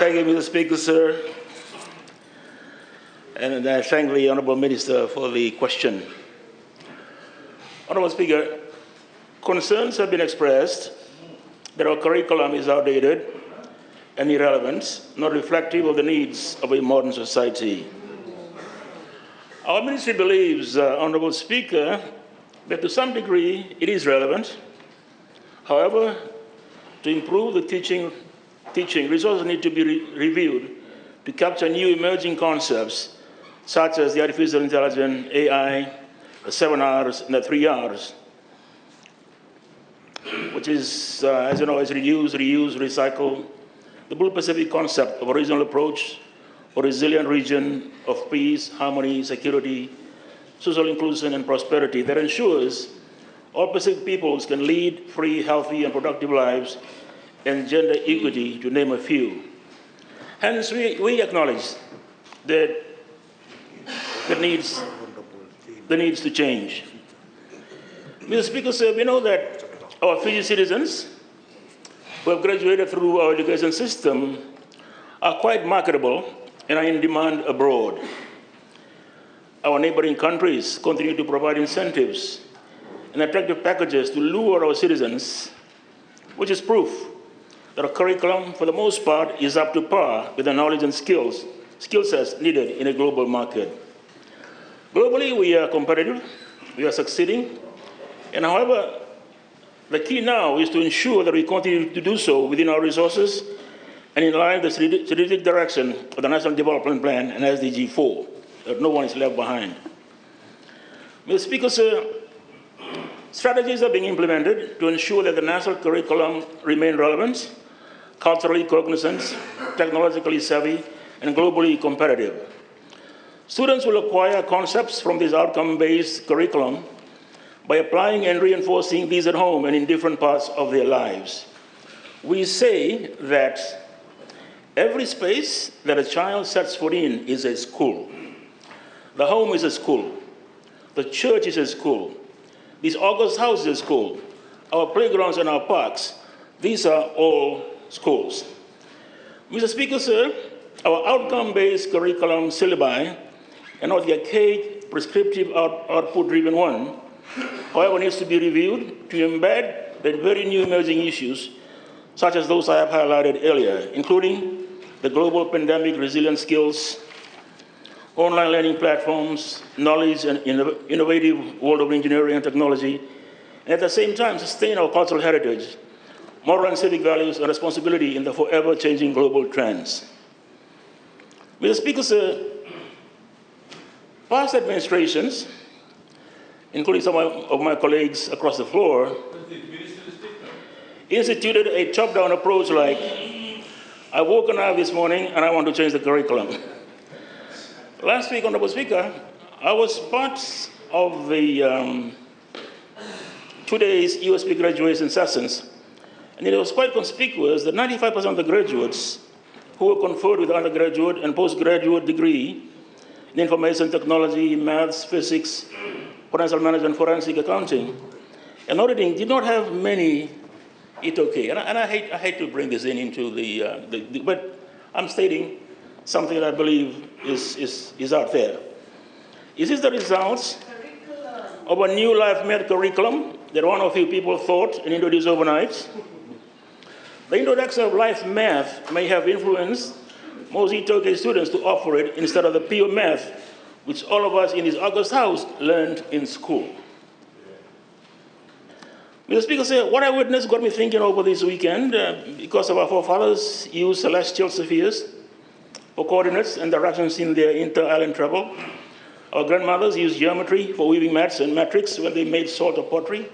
Thank you, Mr. Speaker, sir. And I thank the Honourable Minister for the question. Honourable Speaker, concerns have been expressed that our curriculum is outdated and irrelevant, not reflective of the needs of a modern society. Our ministry believes, Honourable Speaker, that to some degree it is relevant. However, to improve the teaching, resources need to be reviewed to capture new emerging concepts such as the artificial intelligence, AI, the 7 Rs and the 3 Rs, which is, as you know, is reduce, reuse, recycle, the Blue Pacific concept of a regional approach, a resilient region of peace, harmony, security, social inclusion, and prosperity that ensures all Pacific peoples can lead free, healthy, and productive lives, and gender equity, to name a few. Hence, we acknowledge that the needs to change. Mr. Speaker, sir, we know that our Fiji citizens who have graduated through our education system are quite marketable and are in demand abroad. Our neighboring countries continue to provide incentives and attractive packages to lure our citizens, which is proof that our curriculum, for the most part, is up to par with the knowledge and skill sets needed in a global market. Globally, we are competitive, we are succeeding, and however, the key now is to ensure that we continue to do so within our resources and in line with the strategic direction of the National Development Plan and SDG 4, that no one is left behind. Mr. Speaker, sir, strategies are being implemented to ensure that the national curriculum remain relevant, culturally cognizant, technologically savvy, and globally competitive. Students will acquire concepts from this outcome-based curriculum by applying and reinforcing these at home and in different parts of their lives. We say that every space that a child sets foot in is a school. The home is a school. The church is a school. This August house is a school. Our playgrounds and our parks, these are all schools. Mr. Speaker, sir, our outcome-based curriculum syllabi and not the archaic, prescriptive, output-driven one, however, needs to be reviewed to embed the very new emerging issues, such as those I have highlighted earlier, including the global pandemic resilience skills, online learning platforms, knowledge and innovative world of engineering and technology, and at the same time sustain our cultural heritage, moral and civic values, and responsibility in the forever changing global trends. Mr. Speaker, sir, past administrations, including some of my colleagues across the floor, instituted a top-down approach like, I woke up this morning and I want to change the curriculum. Last week, Honourable Speaker, I was part of the 2 days USP graduation sessions, and it was quite conspicuous that 95% of the graduates who were conferred with undergraduate and postgraduate degree in information technology, maths, physics, financial management, forensic accounting, and auditing did not have many okay. And I hate to bring this into but I'm stating something that I believe is out there. Is this the results of a new life math curriculum that one or few people thought and introduced overnight? The introduction of life math may have influenced most E-Toke students to offer it instead of the pure math, which all of us in this August house learned in school. Mr. Speaker, sir, what I witnessed got me thinking over this weekend because of our forefathers used celestial spheres for coordinates and directions in their inter-island travel. Our grandmothers used geometry for weaving mats and metrics when they made salt or pottery.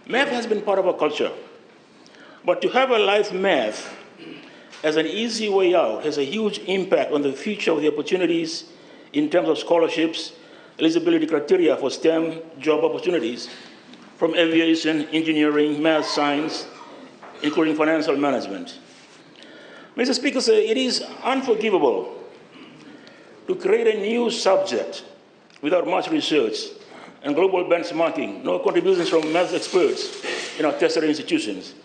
Math has been part of our culture. But to have a life math as an easy way out has a huge impact on the future of the opportunities in terms of scholarships, eligibility criteria for STEM job opportunities, from aviation, engineering, math, science, including financial management. Mr. Speaker, sir, it is unforgivable to create a new subject without much research and global benchmarking, no contributions from math experts in our tertiary institutions,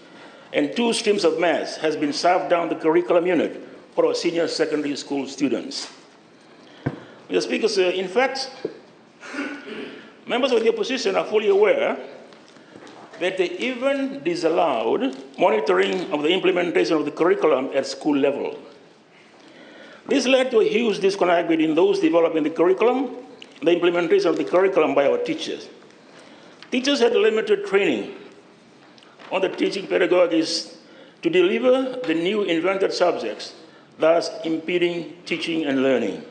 and 2 streams of math has been served down the curriculum unit for our senior secondary school students. Mr. Speaker, sir, in fact, members of the opposition are fully aware that they even disallowed monitoring of the implementation of the curriculum at school level. This led to a huge disconnect between those developing the curriculum and the implementation of the curriculum by our teachers. Teachers had limited training on the teaching pedagogies to deliver the new invented subjects, thus impeding teaching and learning.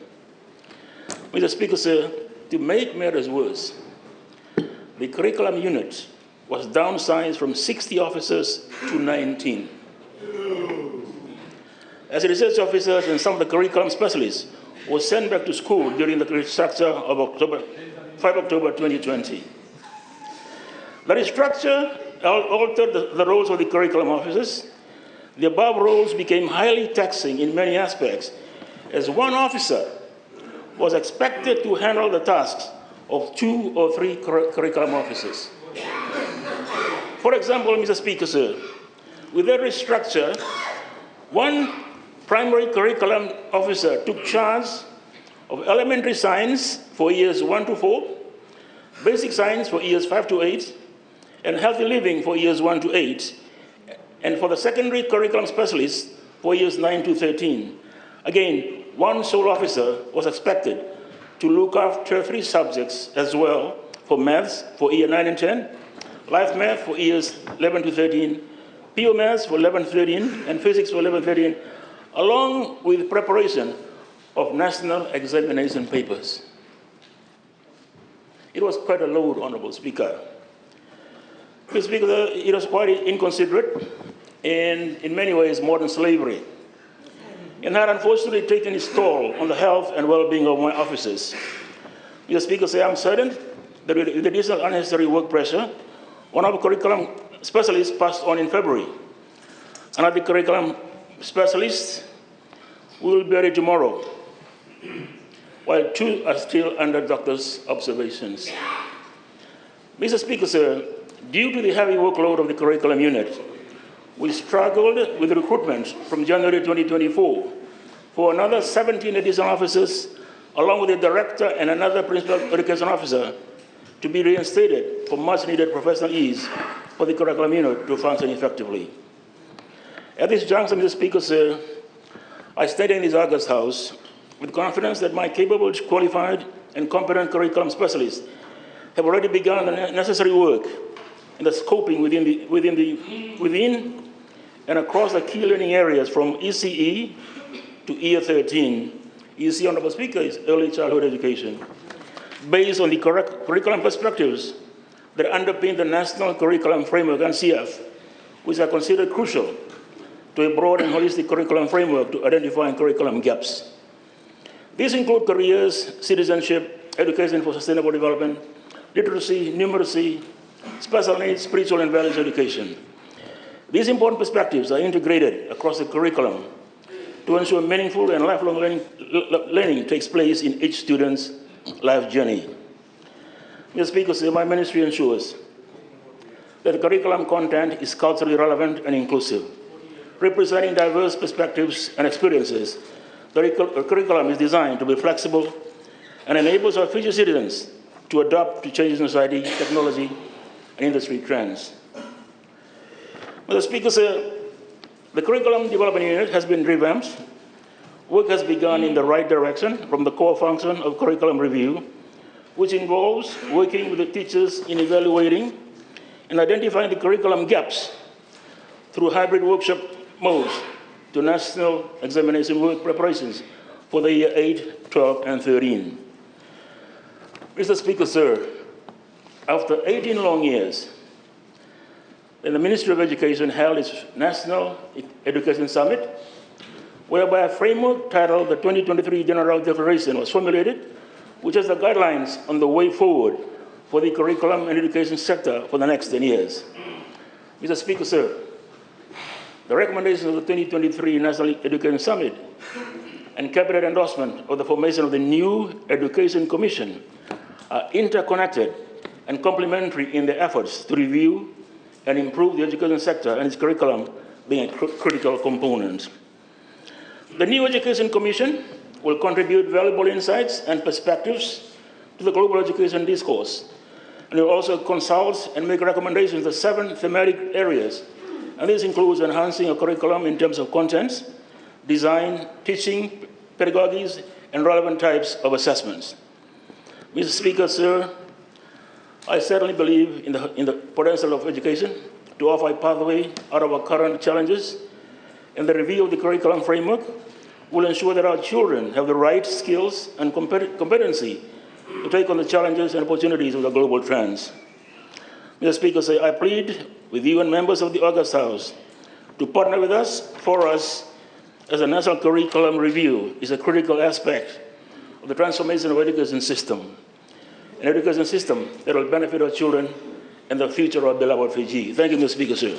Mr. Speaker, sir, to make matters worse, the curriculum unit was downsized from 60 officers to 19. As research officers and some of the curriculum specialists were sent back to school during the restructure of 5 October 2020. The restructure altered the roles of the curriculum officers. The above roles became highly taxing in many aspects, as one officer was expected to handle the tasks of 2 or 3 curriculum officers. For example, Mr. Speaker, sir, with that restructure, one primary curriculum officer took charge of elementary science for years 1 to 4, basic science for years 5 to 8, and healthy living for years 1 to 8, and for the secondary curriculum specialists for years 9 to 13. Again, one sole officer was expected to look after 3 subjects as well, for maths for year 9 and 10, life math for years 11 to 13, PO maths for 11 to 13, and physics for 11 to 13, along with preparation of national examination papers. It was quite a load, Honorable Speaker. Mr. Speaker, it was quite inconsiderate and in many ways modern slavery, and had unfortunately taken its toll on the health and well-being of my officers. Mr. Speaker, I'm certain that with the additional unnecessary work pressure, one of the curriculum specialists passed on in February. Another curriculum specialist will be buried tomorrow, while 2 are still under doctor's observations. Mr. Speaker, sir, due to the heavy workload of the curriculum unit, we struggled with recruitment from January 2024 for another 17 additional officers, along with the director and another principal education officer, to be reinstated for much-needed professional ease for the curriculum unit to function effectively. At this juncture, Mr. Speaker, sir, I stand in this August House with confidence that my capable, qualified, and competent curriculum specialists have already begun the necessary work in the scoping within and across the key learning areas from ECE to Year 13. ECE, Honorable Speaker, is early childhood education, based on the correct curriculum perspectives that underpin the National Curriculum Framework, NCF, which are considered crucial to a broad and holistic curriculum framework to identify curriculum gaps. These include careers, citizenship, education for sustainable development, literacy, numeracy, special needs, spiritual and values education. These important perspectives are integrated across the curriculum to ensure meaningful and lifelong learning takes place in each student's life journey. Mr. Speaker, sir, my ministry ensures that the curriculum content is culturally relevant and inclusive, representing diverse perspectives and experiences. The curriculum is designed to be flexible and enables our future citizens to adapt to changes in society, technology, and industry trends. Mr. Speaker, sir, the Curriculum Development Unit has been revamped. Work has begun in the right direction from the core function of curriculum review, which involves working with the teachers in evaluating and identifying the curriculum gaps through hybrid workshop modes to national examination work preparations for the year 8, 12, and 13. Mr. Speaker, sir, after 18 long years, the Ministry of Education held its National Education Summit, whereby a framework titled the 2023 General Declaration was formulated, which has the guidelines on the way forward for the curriculum and education sector for the next 10 years. Mr. Speaker, sir, the recommendations of the 2023 National Education Summit and cabinet endorsement of the formation of the new Education Commission are interconnected and complementary in their efforts to review and improve the education sector and its curriculum being a critical component. The new Education Commission will contribute valuable insights and perspectives to the global education discourse. And it will also consult and make recommendations to 7 thematic areas. And this includes enhancing a curriculum in terms of contents, design, teaching, pedagogies, and relevant types of assessments. Mr. Speaker, sir, I certainly believe in the potential of education to offer a pathway out of our current challenges, and the review of the curriculum framework will ensure that our children have the right skills and competency to take on the challenges and opportunities of the global trends. Mr. Speaker, sir, I plead with you and members of the August House to partner with us, for us, as a national curriculum review is a critical aspect of the transformation of education system, an education system that will benefit our children and the future of beloved Fiji. Thank you, Mr. Speaker, sir.